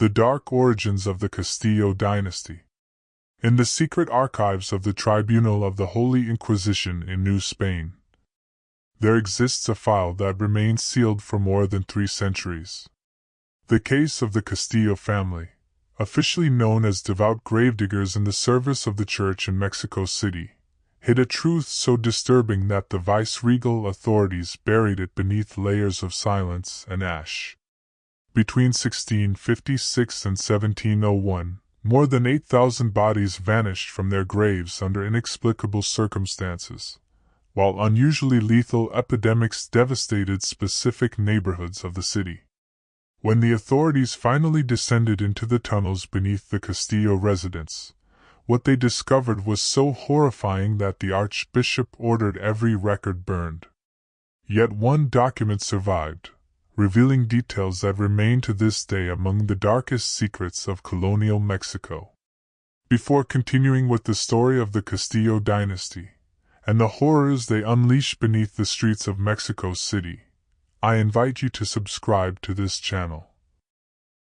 The Dark Origins of the Castillo Dynasty. In the secret archives of the Tribunal of the Holy Inquisition in New Spain, there exists a file that remains sealed for more than 3 centuries. The case of the Castillo family, officially known as devout gravediggers in the service of the Church in Mexico City, hid a truth so disturbing that the viceregal authorities buried it beneath layers of silence and ash. Between 1656 and 1701, more than 8,000 bodies vanished from their graves under inexplicable circumstances, while unusually lethal epidemics devastated specific neighborhoods of the city. When the authorities finally descended into the tunnels beneath the Castillo residence, what they discovered was so horrifying that the Archbishop ordered every record burned. Yet one document survived, revealing details that remain to this day among the darkest secrets of colonial Mexico. Before continuing with the story of the Castillo dynasty, and the horrors they unleash beneath the streets of Mexico City, I invite you to subscribe to this channel.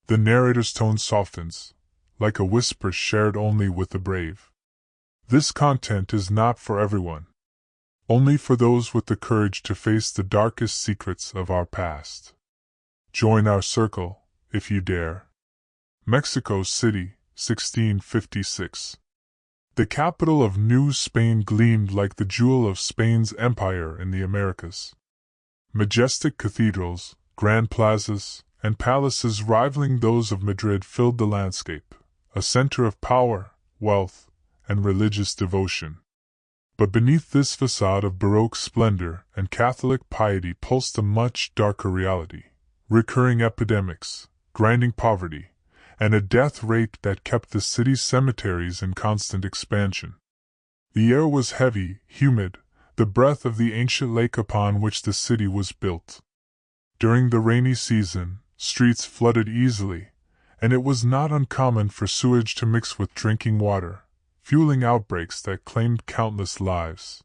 The narrator's tone softens, like a whisper shared only with the brave. This content is not for everyone, only for those with the courage to face the darkest secrets of our past. Join our circle, if you dare. Mexico City, 1656. The capital of New Spain gleamed like the jewel of Spain's empire in the Americas. Majestic cathedrals, grand plazas, and palaces rivaling those of Madrid filled the landscape, a center of power, wealth, and religious devotion. But beneath this facade of Baroque splendor and Catholic piety pulsed a much darker reality. Recurring epidemics, grinding poverty, and a death rate that kept the city's cemeteries in constant expansion. The air was heavy, humid, the breath of the ancient lake upon which the city was built. During the rainy season, streets flooded easily, and it was not uncommon for sewage to mix with drinking water, fueling outbreaks that claimed countless lives.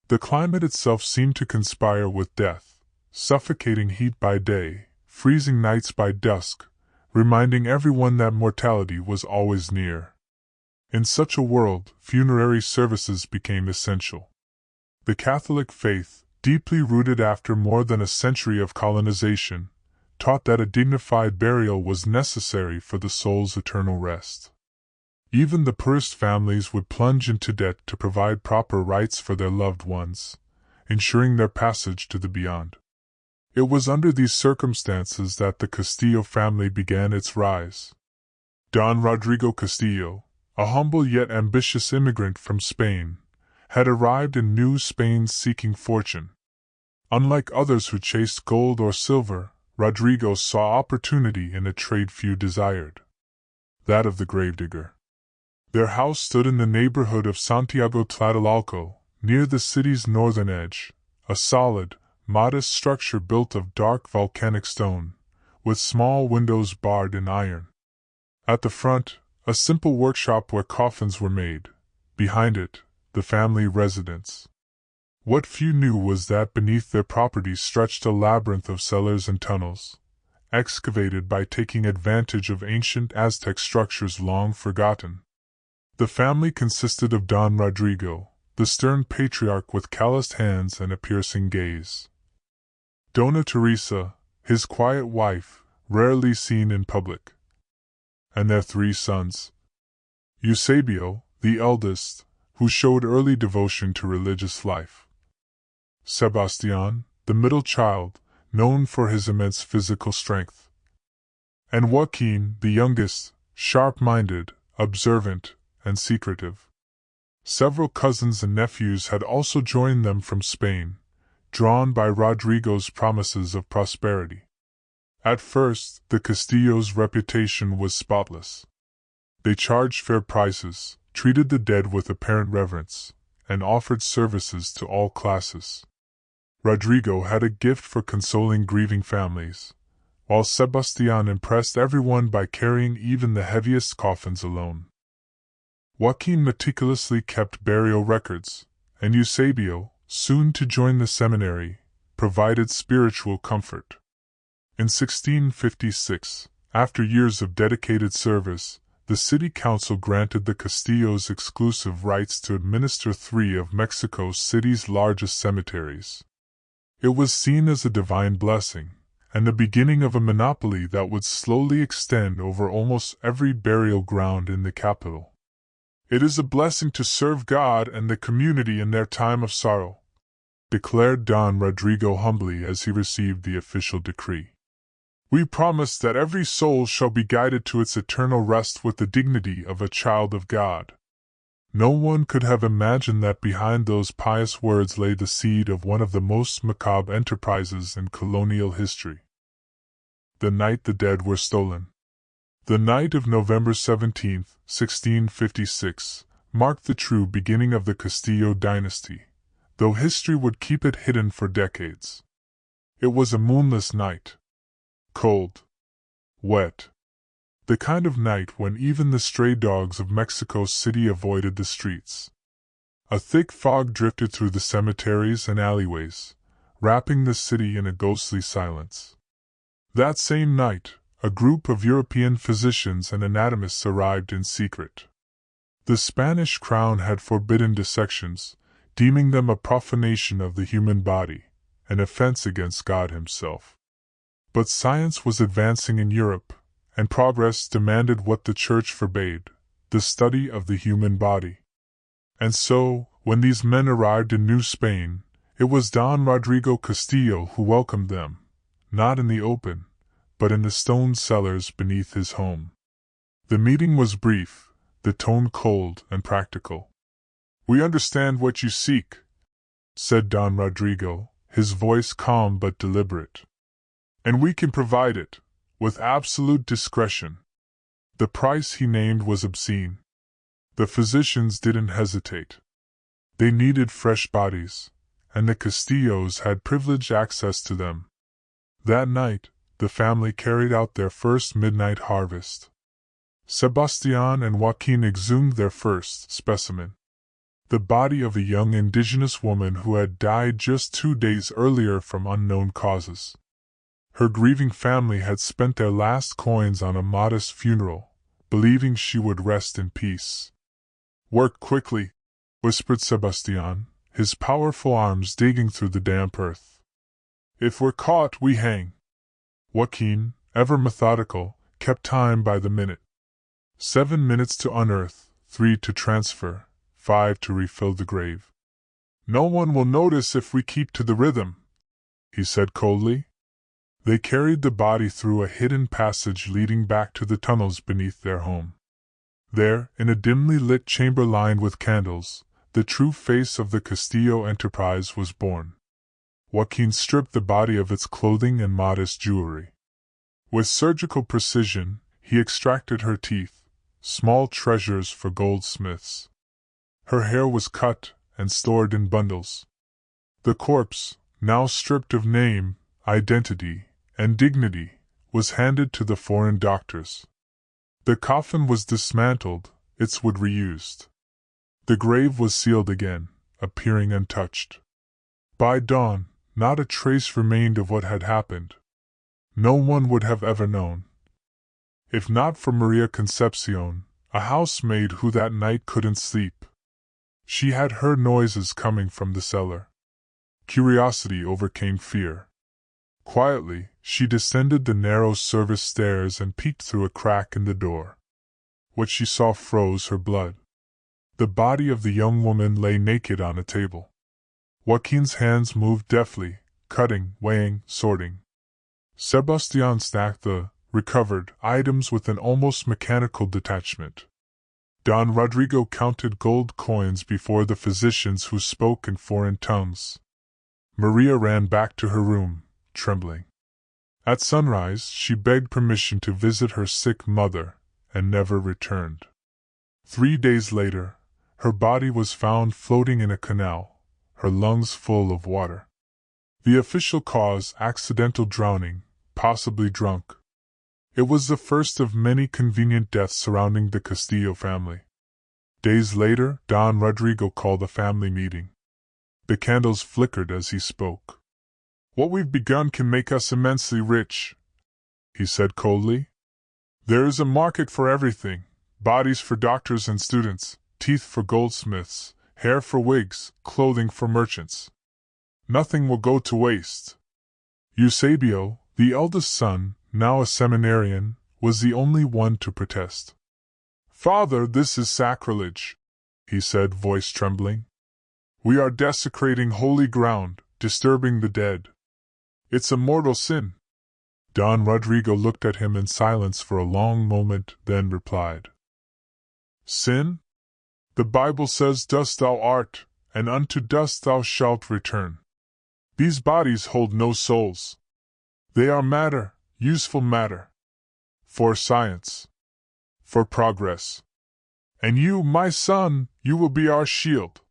The climate itself seemed to conspire with death, suffocating heat by day, freezing nights by dusk, reminding everyone that mortality was always near. In such a world, funerary services became essential. The Catholic faith, deeply rooted after more than a century of colonization, taught that a dignified burial was necessary for the soul's eternal rest. Even the poorest families would plunge into debt to provide proper rites for their loved ones, ensuring their passage to the beyond. It was under these circumstances that the Castillo family began its rise. Don Rodrigo Castillo, a humble yet ambitious immigrant from Spain, had arrived in New Spain seeking fortune. Unlike others who chased gold or silver, Rodrigo saw opportunity in a trade few desired: that of the gravedigger. Their house stood in the neighborhood of Santiago Tlatelolco, near the city's northern edge, a solid, modest structure built of dark volcanic stone, with small windows barred in iron. At the front, a simple workshop where coffins were made; behind it, the family residence. What few knew was that beneath their property stretched a labyrinth of cellars and tunnels, excavated by taking advantage of ancient Aztec structures long forgotten. The family consisted of Don Rodrigo, the stern patriarch with calloused hands and a piercing gaze; Dona Teresa, his quiet wife, rarely seen in public; and their 3 sons. Eusebio, the eldest, who showed early devotion to religious life; Sebastian, the middle child, known for his immense physical strength; and Joaquin, the youngest, sharp-minded, observant, and secretive. Several cousins and nephews had also joined them from Spain, drawn by Rodrigo's promises of prosperity. At first, the Castillo's reputation was spotless. They charged fair prices, treated the dead with apparent reverence, and offered services to all classes. Rodrigo had a gift for consoling grieving families, while Sebastian impressed everyone by carrying even the heaviest coffins alone. Joaquin meticulously kept burial records, and Eusebio, soon to join the seminary, provided spiritual comfort. In 1656, After years of dedicated service, the city council granted the Castillos exclusive rights to administer 3 of Mexico City's largest cemeteries. It was seen as a divine blessing, and the beginning of a monopoly that would slowly extend over almost every burial ground in the capital. "It is a blessing to serve God and the community in their time of sorrow," declared Don Rodrigo humbly as he received the official decree. "We promise that every soul shall be guided to its eternal rest with the dignity of a child of God." No one could have imagined that behind those pious words lay the seed of one of the most macabre enterprises in colonial history. The night the dead were stolen. The night of November 17, 1656, marked the true beginning of the Castillo dynasty, though history would keep it hidden for decades. It was a moonless night. Cold. Wet. The kind of night when even the stray dogs of Mexico City avoided the streets. A thick fog drifted through the cemeteries and alleyways, wrapping the city in a ghostly silence. That same night, a group of European physicians and anatomists arrived in secret. The Spanish crown had forbidden dissections, deeming them a profanation of the human body, an offense against God himself. But science was advancing in Europe, and progress demanded what the Church forbade, the study of the human body. And so, when these men arrived in New Spain, it was Don Rodrigo Castillo who welcomed them, not in the open, but in the stone cellars beneath his home. The meeting was brief, the tone cold and practical. "We understand what you seek," said Don Rodrigo, his voice calm but deliberate. "And we can provide it, with absolute discretion." The price he named was obscene. The physicians didn't hesitate. They needed fresh bodies, and the Castillos had privileged access to them. That night, the family carried out their first midnight harvest. Sebastián and Joaquin exhumed their first specimen. The body of a young indigenous woman who had died just 2 days earlier from unknown causes. Her grieving family had spent their last coins on a modest funeral, believing she would rest in peace. "Work quickly," whispered Sebastián, his powerful arms digging through the damp earth. "If we're caught, we hang." Joaquin, ever methodical, kept time by the minute. 7 minutes to unearth, 3 to transfer, 5 to refill the grave. "No one will notice if we keep to the rhythm," he said coldly. They carried the body through a hidden passage leading back to the tunnels beneath their home. There, in a dimly lit chamber lined with candles, the true face of the Castillo enterprise was born. Joaquin stripped the body of its clothing and modest jewelry. With surgical precision, he extracted her teeth, small treasures for goldsmiths. Her hair was cut and stored in bundles. The corpse, now stripped of name, identity, and dignity, was handed to the foreign doctors. The coffin was dismantled, its wood reused. The grave was sealed again, appearing untouched. By dawn, not a trace remained of what had happened. No one would have ever known. If not for Maria Concepcion, a housemaid who that night couldn't sleep. She had heard noises coming from the cellar. Curiosity overcame fear. Quietly, she descended the narrow service stairs and peeked through a crack in the door. What she saw froze her blood. The body of the young woman lay naked on a table. Joaquin's hands moved deftly, cutting, weighing, sorting. Sebastián stacked the recovered items with an almost mechanical detachment. Don Rodrigo counted gold coins before the physicians who spoke in foreign tongues. Maria ran back to her room, trembling. At sunrise, she begged permission to visit her sick mother, and never returned. 3 days later, her body was found floating in a canal, her lungs full of water. The official cause, accidental drowning, possibly drunk. It was the first of many convenient deaths surrounding the Castillo family. Days later, Don Rodrigo called a family meeting. The candles flickered as he spoke. "What we've begun can make us immensely rich," he said coldly. There is a market for everything: bodies for doctors and students, teeth for goldsmiths, hair for wigs, clothing for merchants. Nothing will go to waste. Eusebio, the eldest son, now a seminarian, was the only one to protest. "Father, this is sacrilege," he said, voice trembling. "We are desecrating holy ground, disturbing the dead. It's a mortal sin." Don Rodrigo looked at him in silence for a long moment, then replied, "Sin? The Bible says, 'Dust thou art, and unto dust thou shalt return.' These bodies hold no souls. They are matter, useful matter. For science. For progress. And you, my son, you will be our shield.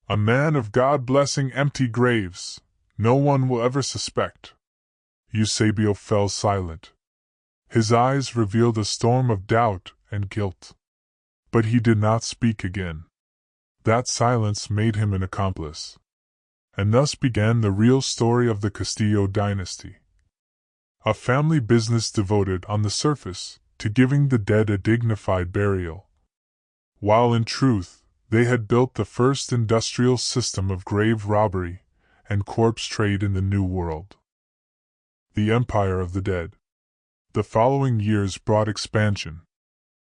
A man of God blessing empty graves. No one will ever suspect." Eusebio fell silent. His eyes revealed a storm of doubt and guilt. But he did not speak again. That silence made him an accomplice. And thus began the real story of the Castillo dynasty. A family business devoted, on the surface, to giving the dead a dignified burial, while in truth, they had built the first industrial system of grave robbery and corpse trade in the New World. The Empire of the Dead. The following years brought expansion.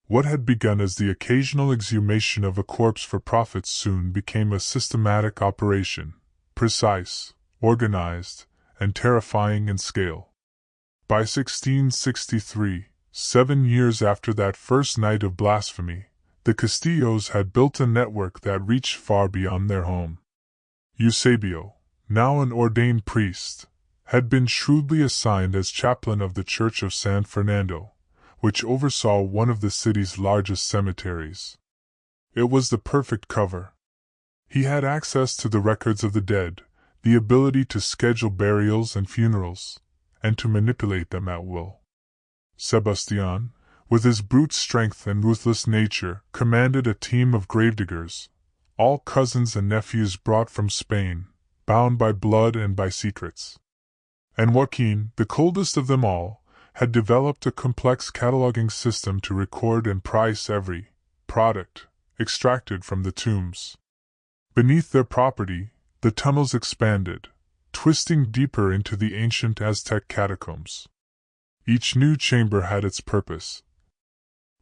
What had begun as the occasional exhumation of a corpse for profit soon became a systematic operation, precise, organized, and terrifying in scale. By 1663, 7 years after that first night of blasphemy, the Castillos had built a network that reached far beyond their home. Eusebio, now an ordained priest, had been shrewdly assigned as chaplain of the Church of San Fernando, which oversaw one of the city's largest cemeteries. It was the perfect cover. He had access to the records of the dead, the ability to schedule burials and funerals, and to manipulate them at will. Sebastian, with his brute strength and ruthless nature, commanded a team of gravediggers, all cousins and nephews brought from Spain, bound by blood and by secrets. And Joaquin, the coldest of them all, had developed a complex cataloging system to record and price every product extracted from the tombs. Beneath their property, the tunnels expanded, twisting deeper into the ancient Aztec catacombs. Each new chamber had its purpose.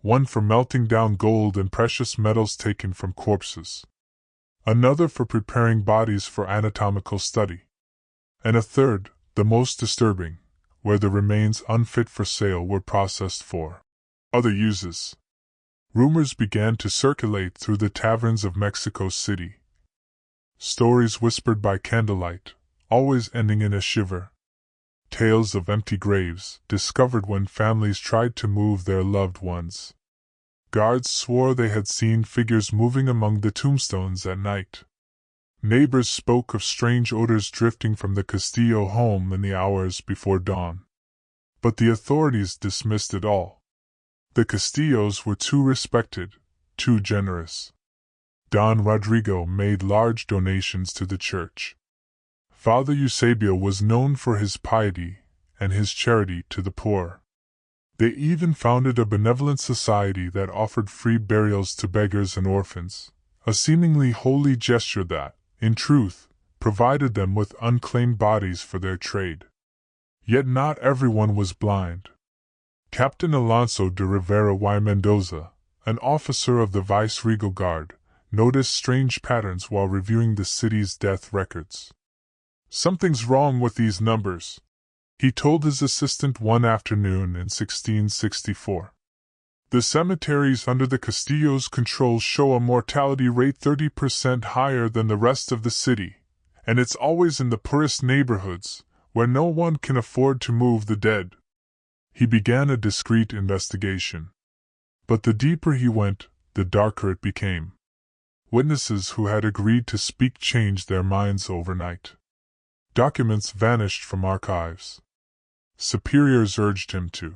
One for melting down gold and precious metals taken from corpses. Another for preparing bodies for anatomical study. And a third, the most disturbing, where the remains unfit for sale were processed for other uses. Rumors began to circulate through the taverns of Mexico City. Stories whispered by candlelight, always ending in a shiver. Tales of empty graves, discovered when families tried to move their loved ones. Guards swore they had seen figures moving among the tombstones at night. Neighbors spoke of strange odors drifting from the Castillo home in the hours before dawn. But the authorities dismissed it all. The Castillos were too respected, too generous. Don Rodrigo made large donations to the church. Father Eusebio was known for his piety and his charity to the poor. They even founded a benevolent society that offered free burials to beggars and orphans, a seemingly holy gesture that, in truth, provided them with unclaimed bodies for their trade. Yet not everyone was blind. Captain Alonso de Rivera y Mendoza, an officer of the Viceregal Guard, noticed strange patterns while reviewing the city's death records. "Something's wrong with these numbers," he told his assistant one afternoon in 1664. "The cemeteries under the Castillo's control show a mortality rate 30% higher than the rest of the city, and it's always in the poorest neighborhoods, where no one can afford to move the dead." He began a discreet investigation. But the deeper he went, the darker it became. Witnesses who had agreed to speak changed their minds overnight. Documents vanished from archives. Superiors urged him to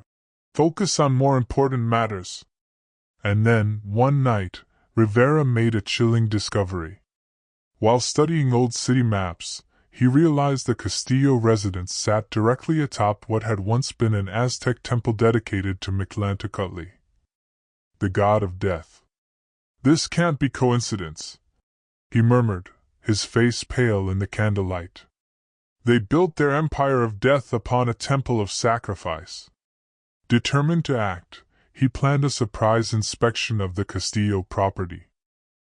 focus on more important matters. And then, one night, Rivera made a chilling discovery. While studying old city maps, he realized the Castillo residence sat directly atop what had once been an Aztec temple dedicated to Mictlantecutli, the god of death. "This can't be coincidence," he murmured, his face pale in the candlelight. "They built their empire of death upon a temple of sacrifice." Determined to act, he planned a surprise inspection of the Castillo property.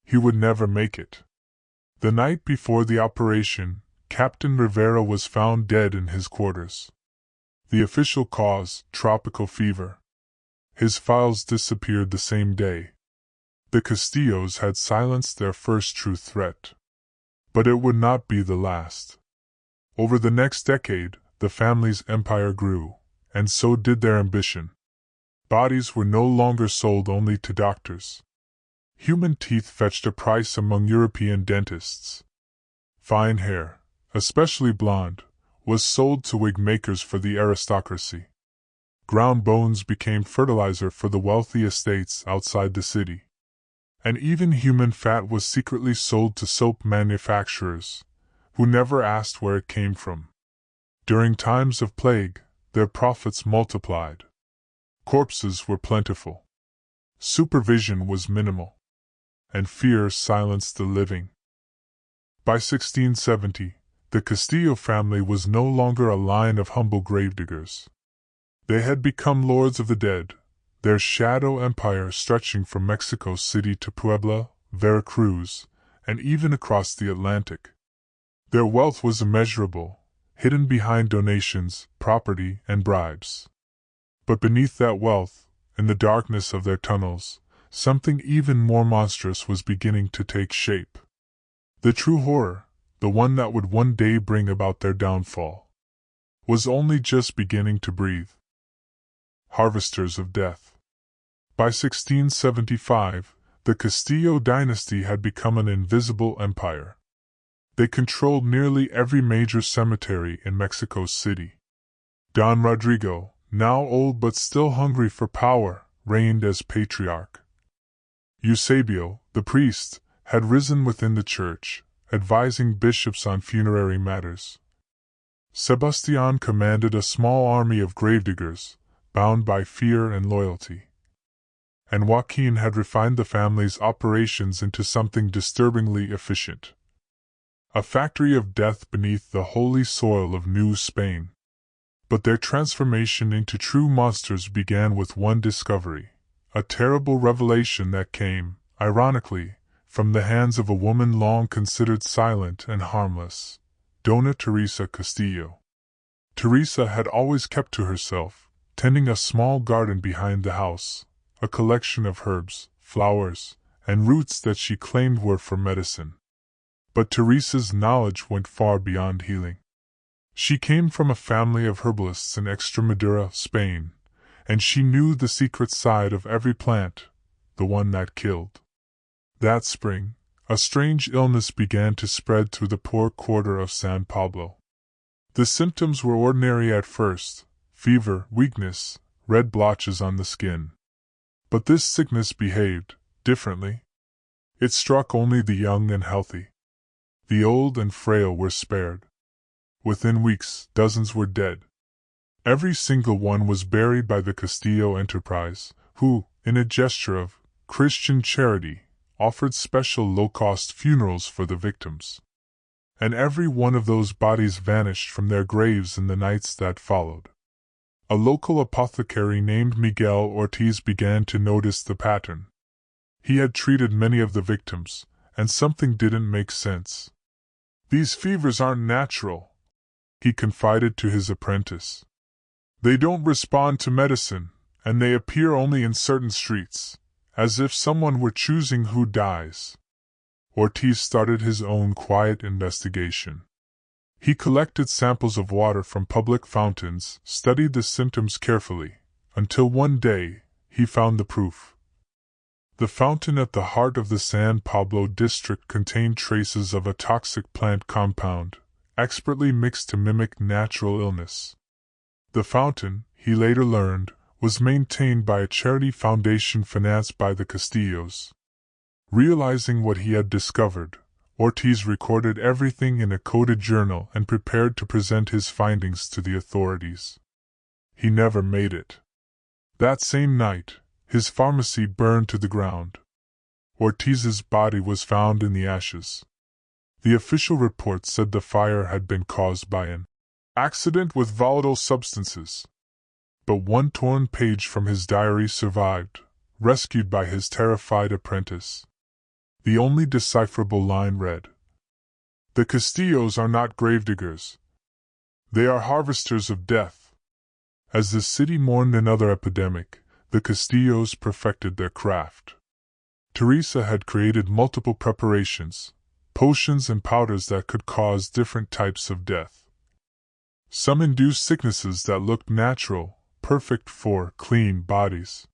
He would never make it. The night before the operation, Captain Rivera was found dead in his quarters. The official cause, tropical fever. His files disappeared the same day. The Castillos had silenced their first true threat. But it would not be the last. Over the next decade, the family's empire grew, and so did their ambition. Bodies were no longer sold only to doctors. Human teeth fetched a price among European dentists. Fine hair, especially blonde, was sold to wig makers for the aristocracy. Ground bones became fertilizer for the wealthy estates outside the city. And even human fat was secretly sold to soap manufacturers, who never asked where it came from. During times of plague, their profits multiplied. Corpses were plentiful. Supervision was minimal. And fear silenced the living. By 1670, the Castillo family was no longer a line of humble gravediggers. They had become lords of the dead, their shadow empire stretching from Mexico City to Puebla, Veracruz, and even across the Atlantic. Their wealth was immeasurable, hidden behind donations, property, and bribes. But beneath that wealth, in the darkness of their tunnels, something even more monstrous was beginning to take shape. The true horror, the one that would one day bring about their downfall, was only just beginning to breathe. Harvesters of death. By 1675, the Castillo dynasty had become an invisible empire. They controlled nearly every major cemetery in Mexico City. Don Rodrigo, now old but still hungry for power, reigned as patriarch. Eusebio, the priest, had risen within the church, advising bishops on funerary matters. Sebastian commanded a small army of gravediggers, bound by fear and loyalty. And Joaquin had refined the family's operations into something disturbingly efficient. A factory of death beneath the holy soil of New Spain. But their transformation into true monsters began with one discovery, a terrible revelation that came, ironically, from the hands of a woman long considered silent and harmless, Dona Teresa Castillo. Teresa had always kept to herself, tending a small garden behind the house, a collection of herbs, flowers, and roots that she claimed were for medicine. But Teresa's knowledge went far beyond healing. She came from a family of herbalists in Extremadura, Spain, and she knew the secret side of every plant, the one that killed. That spring, a strange illness began to spread through the poor quarter of San Pablo. The symptoms were ordinary at first: fever, weakness, red blotches on the skin. But this sickness behaved differently. It struck only the young and healthy. The old and frail were spared. Within weeks, dozens were dead. Every single one was buried by the Castillo enterprise, who, in a gesture of Christian charity, offered special low-cost funerals for the victims. And every one of those bodies vanished from their graves in the nights that followed. A local apothecary named Miguel Ortiz began to notice the pattern. He had treated many of the victims, and something didn't make sense. "These fevers aren't natural," he confided to his apprentice. "They don't respond to medicine, and they appear only in certain streets, as if someone were choosing who dies." Ortiz started his own quiet investigation. He collected samples of water from public fountains, studied the symptoms carefully, until one day, he found the proof. The fountain at the heart of the San Pablo district contained traces of a toxic plant compound, expertly mixed to mimic natural illness. The fountain, he later learned, was maintained by a charity foundation financed by the Castillos. Realizing what he had discovered, Ortiz recorded everything in a coded journal and prepared to present his findings to the authorities. He never made it. That same night, his pharmacy burned to the ground. Ortiz's body was found in the ashes. The official report said the fire had been caused by an accident with volatile substances. But one torn page from his diary survived, rescued by his terrified apprentice. The only decipherable line read, "The Castillos are not gravediggers. They are harvesters of death." As the city mourned another epidemic, the Castillos perfected their craft. Teresa had created multiple preparations, potions and powders that could cause different types of death. Some induced sicknesses that looked natural, perfect for clean bodies.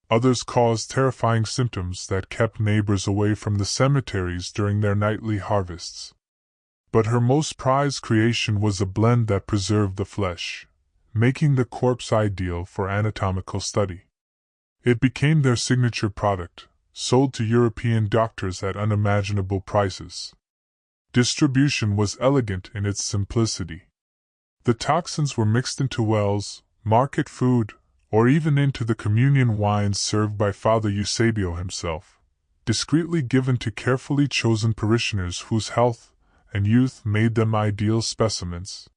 Others caused terrifying symptoms that kept neighbors away from the cemeteries during their nightly harvests. But her most prized creation was a blend that preserved the flesh, making the corpse ideal for anatomical study. It became their signature product, sold to European doctors at unimaginable prices. Distribution was elegant in its simplicity. The toxins were mixed into wells, market food, or even into the communion wines served by Father Eusebio himself, discreetly given to carefully chosen parishioners whose health and youth made them ideal specimens.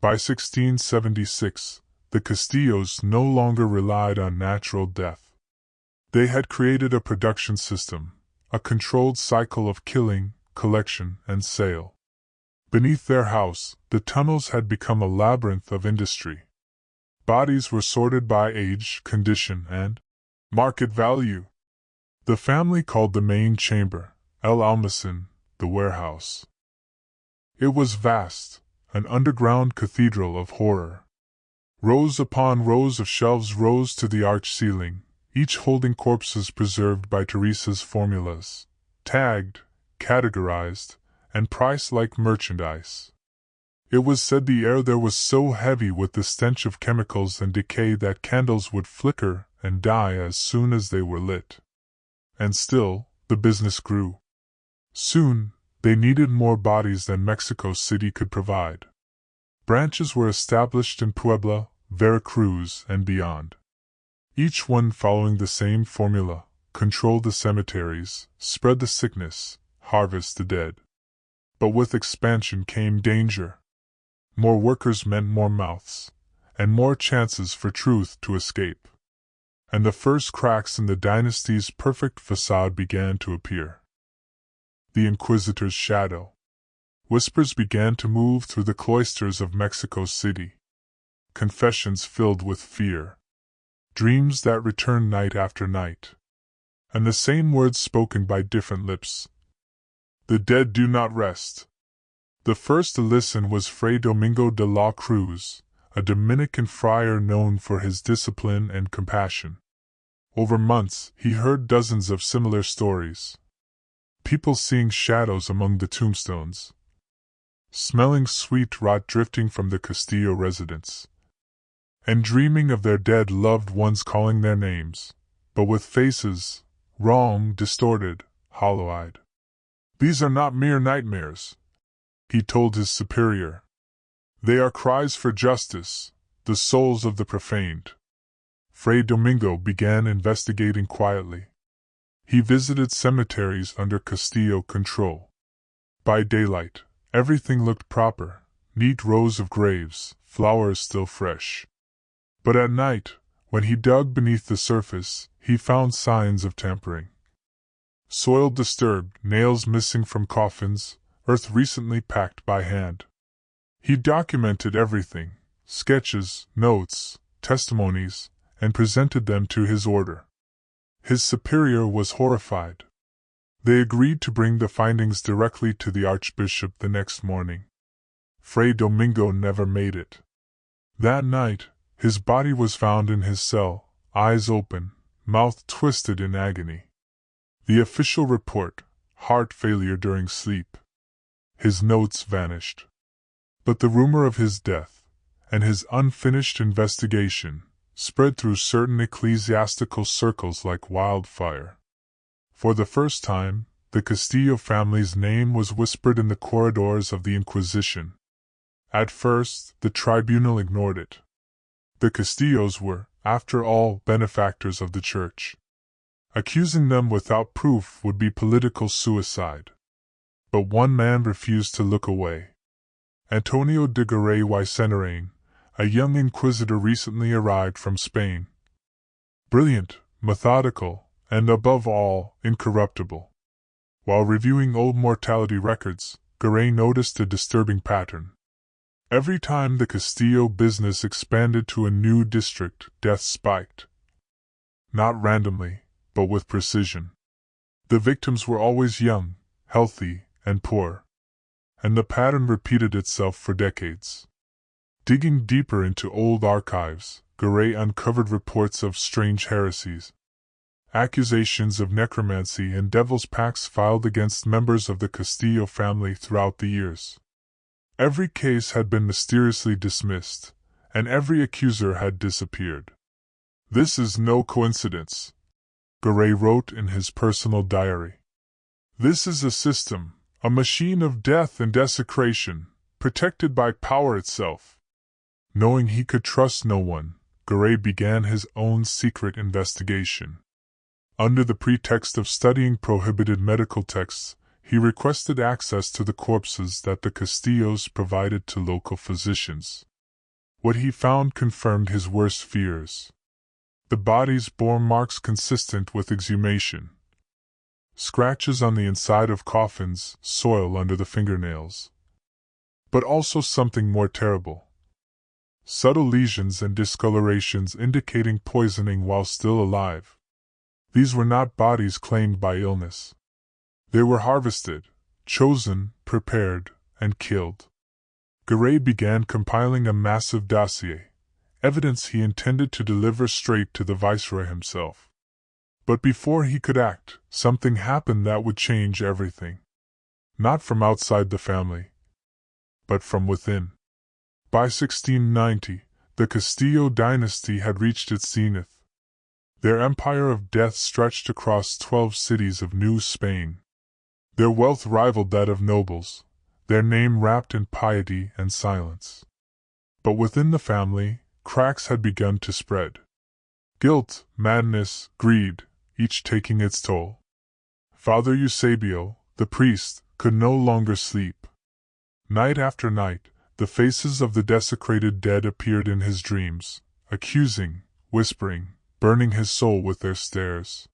By 1676, the Castillos no longer relied on natural death. They had created a production system, a controlled cycle of killing, collection, and sale. Beneath their house, the tunnels had become a labyrinth of industry. Bodies were sorted by age, condition, and market value. The family called the main chamber, El Almacén, the warehouse. It was vast, an underground cathedral of horror. Rows upon rows of shelves rose to the arch ceiling, each holding corpses preserved by Teresa's formulas, tagged, categorized, and priced like merchandise. It was said the air there was so heavy with the stench of chemicals and decay that candles would flicker and die as soon as they were lit. And still, the business grew. Soon, they needed more bodies than Mexico City could provide. Branches were established in Puebla, Veracruz, and beyond. Each one following the same formula: control the cemeteries, spread the sickness, harvest the dead. But with expansion came danger. More workers meant more mouths, and more chances for truth to escape. And the first cracks in the dynasty's perfect facade began to appear. The Inquisitor's shadow. Whispers began to move through the cloisters of Mexico City. Confessions filled with fear. Dreams that returned night after night. And the same words spoken by different lips. The dead do not rest. The first to listen was Fray Domingo de la Cruz, a Dominican friar known for his discipline and compassion. Over months, he heard dozens of similar stories. People seeing shadows among the tombstones, smelling sweet rot drifting from the Castillo residence, and dreaming of their dead loved ones calling their names, but with faces, wrong, distorted, hollow-eyed. "These are not mere nightmares," he told his superior. "They are cries for justice, the souls of the profaned." Fray Domingo began investigating quietly. He visited cemeteries under Castillo control. By daylight, everything looked proper, neat rows of graves, flowers still fresh. But at night, when he dug beneath the surface, he found signs of tampering. Soil disturbed, nails missing from coffins, earth recently packed by hand. He documented everything, sketches, notes, testimonies, and presented them to his order. His superior was horrified. They agreed to bring the findings directly to the Archbishop the next morning. Fray Domingo never made it. That night, his body was found in his cell, eyes open, mouth twisted in agony. The official report: heart failure during sleep. His notes vanished. But the rumor of his death, and his unfinished investigation, spread through certain ecclesiastical circles like wildfire. For the first time, the Castillo family's name was whispered in the corridors of the Inquisition. At first, the tribunal ignored it. The Castillos were, after all, benefactors of the Church. Accusing them without proof would be political suicide. But one man refused to look away. Antonio de Garay y Cenarain, a young inquisitor recently arrived from Spain. Brilliant, methodical, and above all, incorruptible. While reviewing old mortality records, Garay noticed a disturbing pattern. Every time the Castillo business expanded to a new district, death spiked. Not randomly, but with precision. The victims were always young, healthy, and poor. And the pattern repeated itself for decades. Digging deeper into old archives, Garay uncovered reports of strange heresies. Accusations of necromancy and devil's pacts filed against members of the Castillo family throughout the years. Every case had been mysteriously dismissed, and every accuser had disappeared. "This is no coincidence," Garay wrote in his personal diary. "This is a system, a machine of death and desecration, protected by power itself." Knowing he could trust no one, Garay began his own secret investigation. Under the pretext of studying prohibited medical texts, he requested access to the corpses that the Castillos provided to local physicians. What he found confirmed his worst fears. The bodies bore marks consistent with exhumation. Scratches on the inside of coffins, soil under the fingernails. But also something more terrible. Subtle lesions and discolorations indicating poisoning while still alive. These were not bodies claimed by illness. They were harvested, chosen, prepared, and killed. Garay began compiling a massive dossier, evidence he intended to deliver straight to the Viceroy himself. But before he could act, something happened that would change everything. Not from outside the family, but from within. By 1690, the Castillo dynasty had reached its zenith. Their empire of death stretched across 12 cities of New Spain. Their wealth rivaled that of nobles, their name wrapped in piety and silence. But within the family, cracks had begun to spread. Guilt, madness, greed, each taking its toll. Father Eusebio, the priest, could no longer sleep. Night after night, the faces of the desecrated dead appeared in his dreams, accusing, whispering, burning his soul with their stares.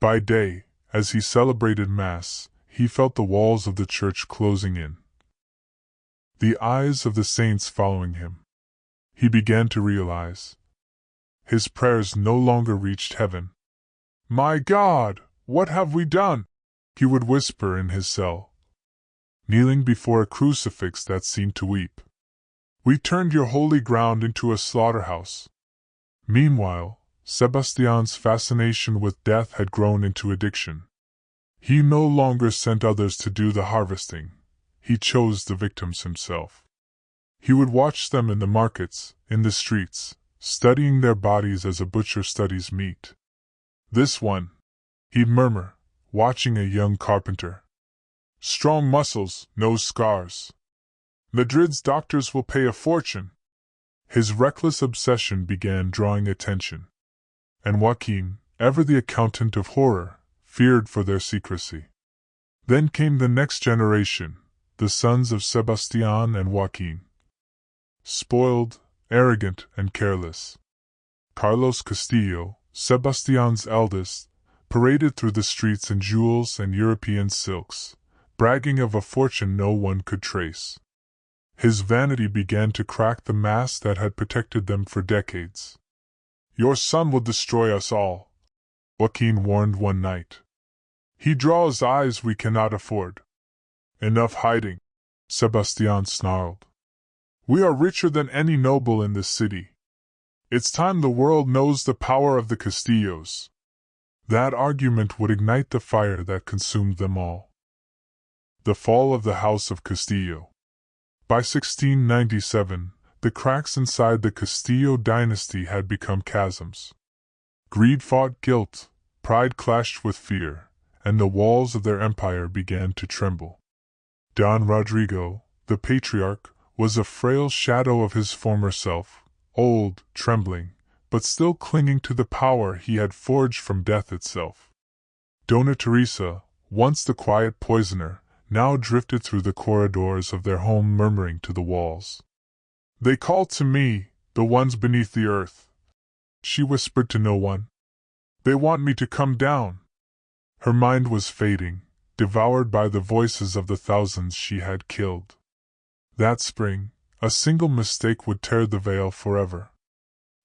By day, as he celebrated Mass, he felt the walls of the church closing in. The eyes of the saints following him. He began to realize. His prayers no longer reached heaven. "My God, what have we done?" he would whisper in his cell, kneeling before a crucifix that seemed to weep. "We turned your holy ground into a slaughterhouse." Meanwhile, Sebastian's fascination with death had grown into addiction. He no longer sent others to do the harvesting. He chose the victims himself. He would watch them in the markets, in the streets, studying their bodies as a butcher studies meat. "This one," he'd murmur, watching a young carpenter. "Strong muscles, no scars. Madrid's doctors will pay a fortune." His reckless obsession began drawing attention. And Joaquin, ever the accountant of horror, feared for their secrecy. Then came the next generation, the sons of Sebastian and Joaquin. Spoiled, arrogant, and careless. Carlos Castillo, Sebastian's eldest, paraded through the streets in jewels and European silks, bragging of a fortune no one could trace. His vanity began to crack the mask that had protected them for decades. "Your son will destroy us all," Joaquin warned one night. "He draws eyes we cannot afford." "Enough hiding," Sebastian snarled. "We are richer than any noble in this city. It's time the world knows the power of the Castillos." That argument would ignite the fire that consumed them all. The fall of the House of Castillo. By 1697, the cracks inside the Castillo dynasty had become chasms. Greed fought guilt, pride clashed with fear, and the walls of their empire began to tremble. Don Rodrigo, the patriarch, was a frail shadow of his former self, old, trembling, but still clinging to the power he had forged from death itself. Dona Teresa, once the quiet poisoner, now drifted through the corridors of their home murmuring to the walls. "They call to me, the ones beneath the earth," she whispered to no one. "They want me to come down." Her mind was fading, devoured by the voices of the thousands she had killed. That spring, a single mistake would tear the veil forever.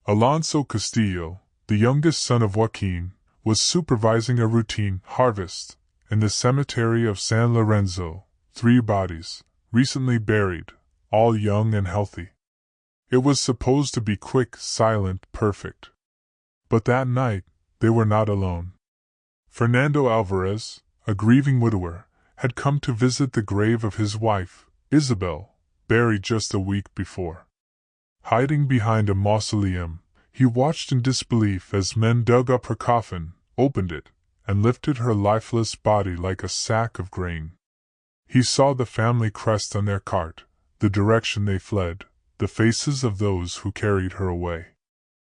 Alonso Castillo, the youngest son of Joaquin, was supervising a routine harvest in the cemetery of San Lorenzo. 3 bodies, recently buried, all young and healthy. It was supposed to be quick, silent, perfect. But that night, they were not alone. Fernando Alvarez, a grieving widower, had come to visit the grave of his wife, Isabel, buried just a week before. Hiding behind a mausoleum, he watched in disbelief as men dug up her coffin, opened it, and lifted her lifeless body like a sack of grain. He saw the family crest on their cart, the direction they fled, the faces of those who carried her away.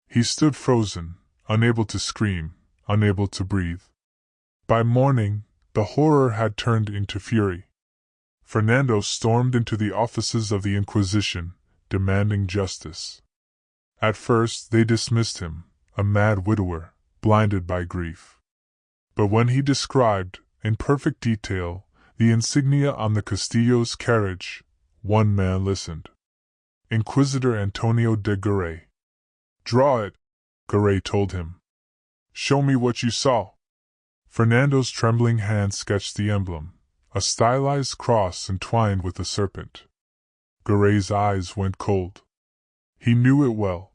He stood frozen, unable to scream, unable to breathe. By morning, the horror had turned into fury. Fernando stormed into the offices of the Inquisition, demanding justice. At first they dismissed him, a mad widower, blinded by grief. But when he described, in perfect detail, the insignia on the Castillo's carriage, one man listened. Inquisitor Antonio de Garay. "Draw it," Garay told him. "Show me what you saw." Fernando's trembling hand sketched the emblem, a stylized cross entwined with a serpent. Garay's eyes went cold. He knew it well.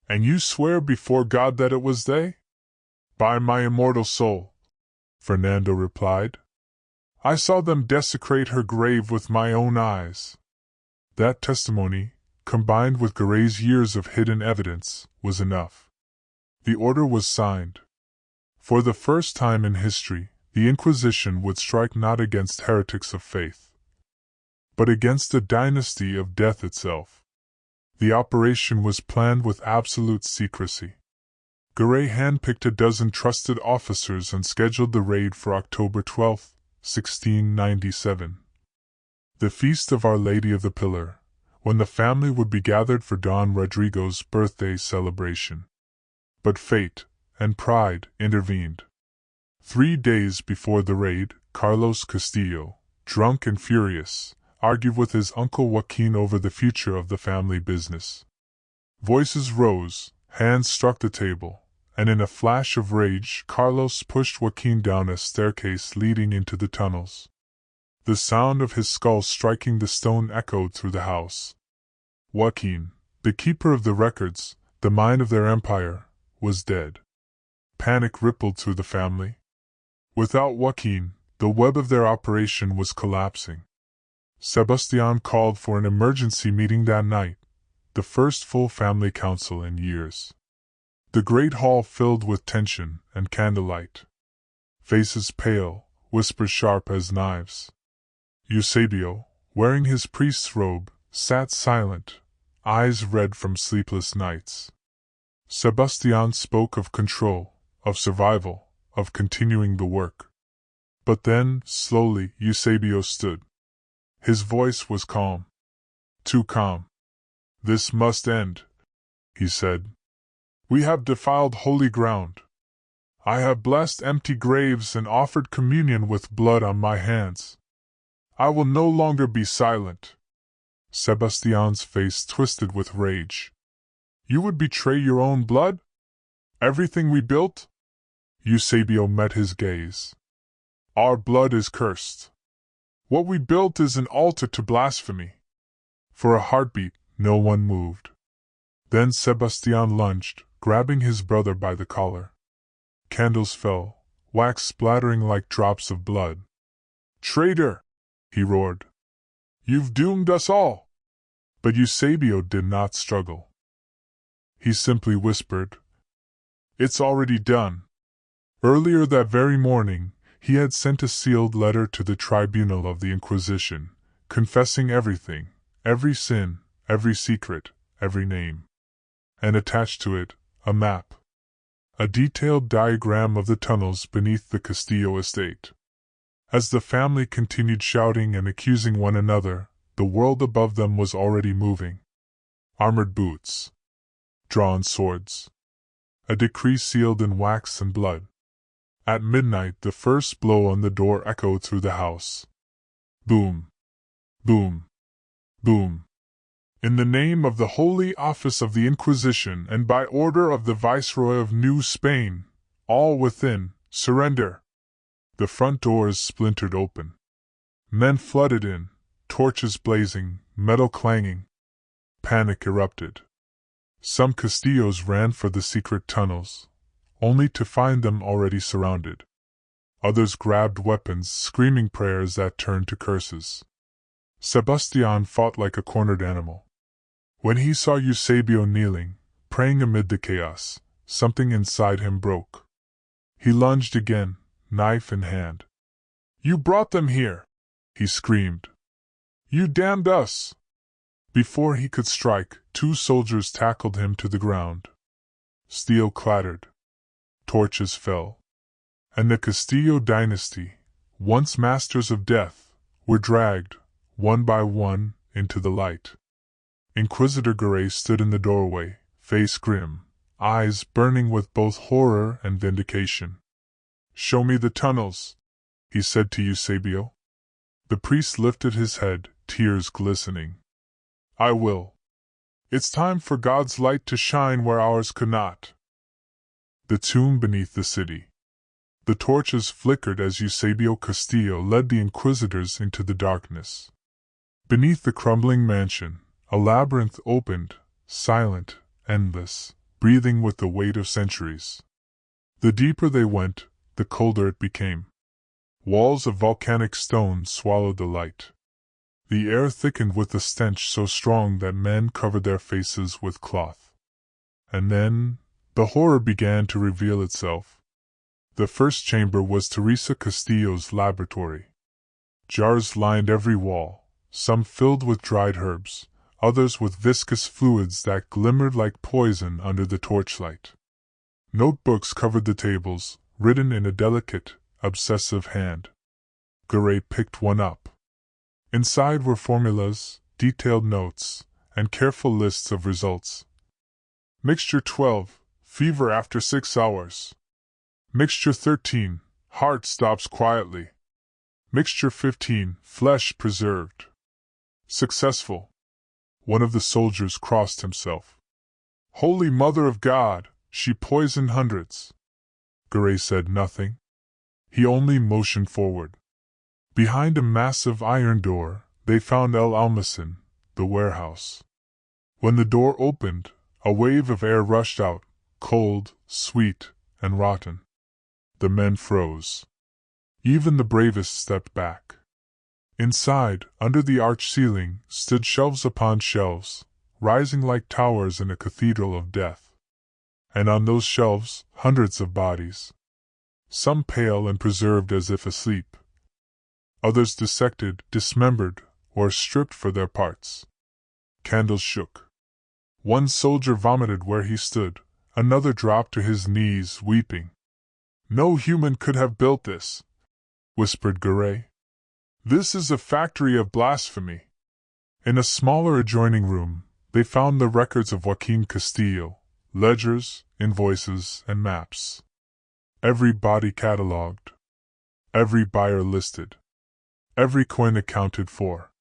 "And you swear before God that it was they?" "By my immortal soul," Fernando replied. "I saw them desecrate her grave with my own eyes." That testimony, combined with Garay's years of hidden evidence, was enough. The order was signed. For the first time in history, the Inquisition would strike not against heretics of faith, but against the dynasty of death itself. The operation was planned with absolute secrecy. Garay handpicked a dozen trusted officers and scheduled the raid for October 12, 1697. The Feast of Our Lady of the Pillar, when the family would be gathered for Don Rodrigo's birthday celebration. But fate and pride intervened. 3 days before the raid, Carlos Castillo, drunk and furious, argued with his uncle Joaquin over the future of the family business. Voices rose, hands struck the table, and in a flash of rage Carlos pushed Joaquin down a staircase leading into the tunnels. The sound of his skull striking the stone echoed through the house. Joaquin, the keeper of the records, the mind of their empire, was dead. Panic rippled through the family. Without Joaquin, the web of their operation was collapsing. Sebastián called for an emergency meeting that night, the first full family council in years. The great hall filled with tension and candlelight. Faces pale, whispers sharp as knives. Eusebio, wearing his priest's robe, sat silent, eyes red from sleepless nights. Sebastián spoke of control, of survival, of continuing the work. But then, slowly, Eusebio stood. His voice was calm. Too calm. "This must end," he said. "We have defiled holy ground. I have blessed empty graves and offered communion with blood on my hands. I will no longer be silent." Sebastián's face twisted with rage. "You would betray your own blood? Everything we built?" Eusebio met his gaze. "Our blood is cursed. What we built is an altar to blasphemy." For a heartbeat, no one moved. Then Sebastián lunged, grabbing his brother by the collar. Candles fell, wax splattering like drops of blood. "Traitor!" he roared. "You've doomed us all!" But Eusebio did not struggle. He simply whispered, "It's already done." Earlier that very morning, He had sent a sealed letter to the tribunal of the Inquisition, confessing everything, every sin, every secret, every name. And attached to it, a map. A detailed diagram of the tunnels beneath the Castillo estate. As the family continued shouting and accusing one another, the world above them was already moving. Armored boots. Drawn swords. A decree sealed in wax and blood. At midnight the first blow on the door echoed through the house. Boom. Boom. Boom. In the name of the Holy Office of the Inquisition and by order of the Viceroy of New Spain, all within, surrender. The front doors splintered open. Men flooded in, torches blazing, metal clanging. Panic erupted. Some Castillos ran for the secret tunnels, only to find them already surrounded. Others grabbed weapons, screaming prayers that turned to curses. Sebastian fought like a cornered animal. When he saw Eusebio kneeling, praying amid the chaos, something inside him broke. He lunged again, knife in hand. "You brought them here!" he screamed. "You damned us!" Before he could strike, 2 soldiers tackled him to the ground. Steel clattered. Torches fell. And the Castillo dynasty, once masters of death, were dragged, one by one, into the light. Inquisitor Garay stood in the doorway, face grim, eyes burning with both horror and vindication. "Show me the tunnels," he said to Eusebio. The priest lifted his head, tears glistening. "I will. It's time for God's light to shine where ours could not." The tomb beneath the city. The torches flickered as Eusebio Castillo led the inquisitors into the darkness. Beneath the crumbling mansion, a labyrinth opened, silent, endless, breathing with the weight of centuries. The deeper they went, the colder it became. Walls of volcanic stone swallowed the light. The air thickened with a stench so strong that men covered their faces with cloth. And then, the horror began to reveal itself. The first chamber was Teresa Castillo's laboratory. Jars lined every wall, some filled with dried herbs, others with viscous fluids that glimmered like poison under the torchlight. Notebooks covered the tables, written in a delicate, obsessive hand. Garay picked one up. Inside were formulas, detailed notes, and careful lists of results. Mixture 12, fever after 6 hours. Mixture 13, heart stops quietly. Mixture 15, flesh preserved. Successful. One of the soldiers crossed himself. "Holy Mother of God, she poisoned hundreds." Garay said nothing. He only motioned forward. Behind a massive iron door, they found El Almacen, the warehouse. When the door opened, a wave of air rushed out, cold, sweet, and rotten. The men froze. Even the bravest stepped back. Inside, under the arched ceiling, stood shelves upon shelves, rising like towers in a cathedral of death. And on those shelves, hundreds of bodies. Some pale and preserved as if asleep. Others dissected, dismembered, or stripped for their parts. Candles shook. One soldier vomited where he stood, another dropped to his knees, weeping. "No human could have built this," whispered Garay. "This is a factory of blasphemy." In a smaller adjoining room, they found the records of Joaquin Castillo, ledgers, invoices, and maps. Every body catalogued. Every buyer listed. Every coin accounted for.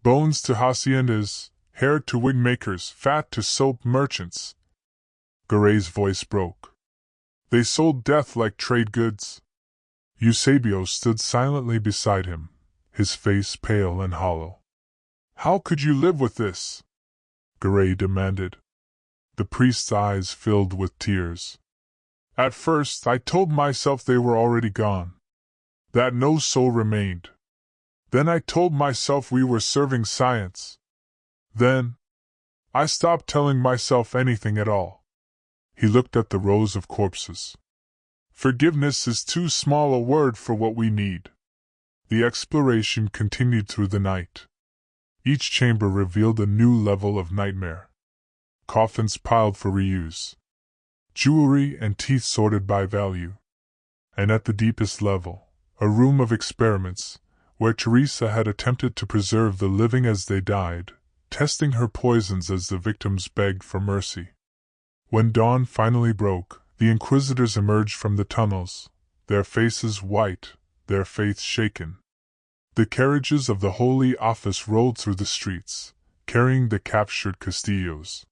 Bones to haciendas, hair to wig makers, fat to soap merchants. Garay's voice broke. They sold death like trade goods. Eusebio stood silently beside him, his face pale and hollow. "How could you live with this?" Garay demanded. The priest's eyes filled with tears. "At first I told myself they were already gone, that no soul remained. Then I told myself we were serving science. Then I stopped telling myself anything at all." He looked at the rows of corpses. Forgiveness is too small a word for what we need. The exploration continued through the night. Each chamber revealed a new level of nightmare. Coffins piled for reuse. Jewelry and teeth sorted by value. And at the deepest level, a room of experiments, where Teresa had attempted to preserve the living as they died, testing her poisons as the victims begged for mercy. When dawn finally broke, the Inquisitors emerged from the tunnels, their faces white, their faith shaken. The carriages of the Holy Office rolled through the streets, carrying the captured Castillos.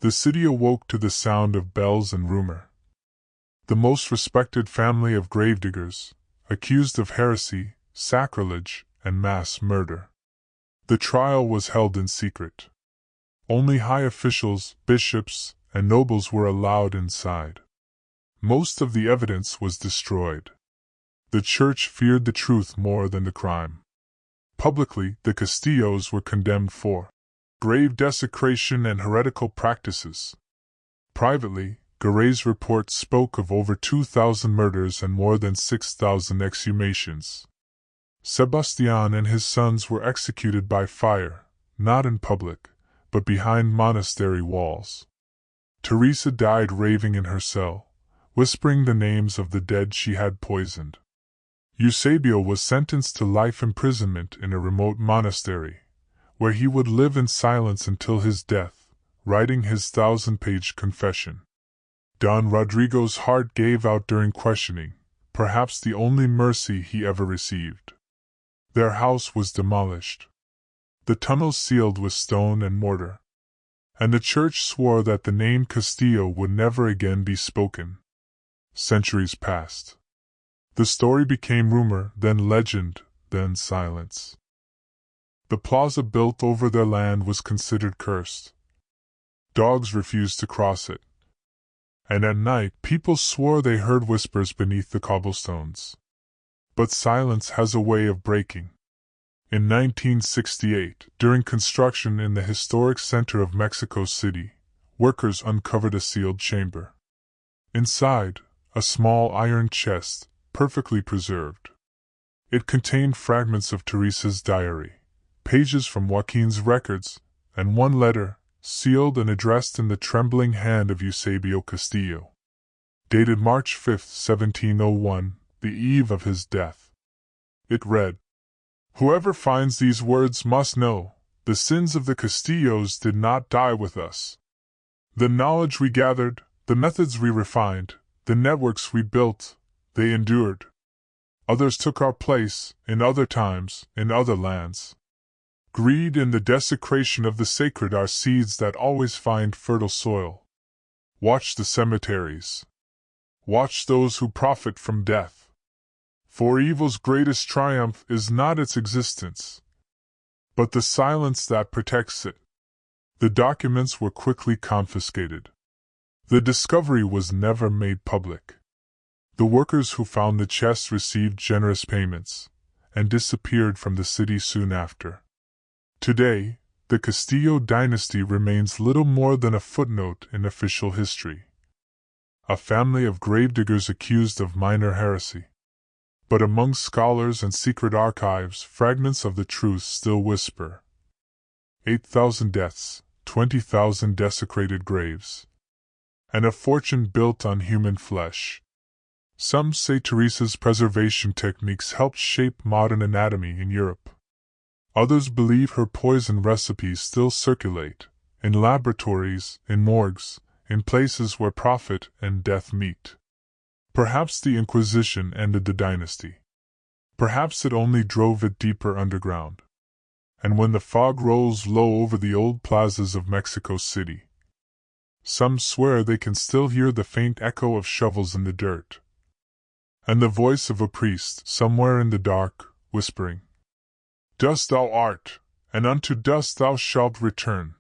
The city awoke to the sound of bells and rumor. The most respected family of gravediggers, accused of heresy, sacrilege, and mass murder. The trial was held in secret. Only high officials, bishops, and nobles were allowed inside. Most of the evidence was destroyed. The church feared the truth more than the crime. Publicly, the Castillos were condemned for grave desecration and heretical practices. Privately, Garay's report spoke of over 2,000 murders and more than 6,000 exhumations. Sebastian and his sons were executed by fire, not in public, but behind monastery walls. Teresa died raving in her cell, whispering the names of the dead she had poisoned. Eusebio was sentenced to life imprisonment in a remote monastery, where he would live in silence until his death, writing his 1,000-page confession. Don Rodrigo's heart gave out during questioning, perhaps the only mercy he ever received. Their house was demolished. The tunnels sealed with stone and mortar. And the church swore that the name Castillo would never again be spoken. Centuries passed. The story became rumor, then legend, then silence. The plaza built over their land was considered cursed. Dogs refused to cross it. And at night, people swore they heard whispers beneath the cobblestones. But silence has a way of breaking. In 1968, during construction in the historic center of Mexico City, workers uncovered a sealed chamber. Inside, a small iron chest, perfectly preserved. It contained fragments of Teresa's diary, pages from Joaquin's records, and one letter, sealed and addressed in the trembling hand of Eusebio Castillo. Dated March 5, 1701, the eve of his death. It read, "Whoever finds these words must know, the sins of the Castillos did not die with us. The knowledge we gathered, the methods we refined, the networks we built, they endured. Others took our place, in other times, in other lands. Greed and the desecration of the sacred are seeds that always find fertile soil. Watch the cemeteries. Watch those who profit from death. For evil's greatest triumph is not its existence, but the silence that protects it." The documents were quickly confiscated. The discovery was never made public. The workers who found the chest received generous payments, and disappeared from the city soon after. Today, the Castillo dynasty remains little more than a footnote in official history. A family of gravediggers accused of minor heresy. But among scholars and secret archives, fragments of the truth still whisper. 8,000 deaths, 20,000 desecrated graves, and a fortune built on human flesh. Some say Teresa's preservation techniques helped shape modern anatomy in Europe. Others believe her poison recipes still circulate, in laboratories, in morgues, in places where profit and death meet. Perhaps the Inquisition ended the dynasty. Perhaps it only drove it deeper underground. And when the fog rolls low over the old plazas of Mexico City, some swear they can still hear the faint echo of shovels in the dirt, and the voice of a priest somewhere in the dark, whispering, "Dust thou art, and unto dust thou shalt return."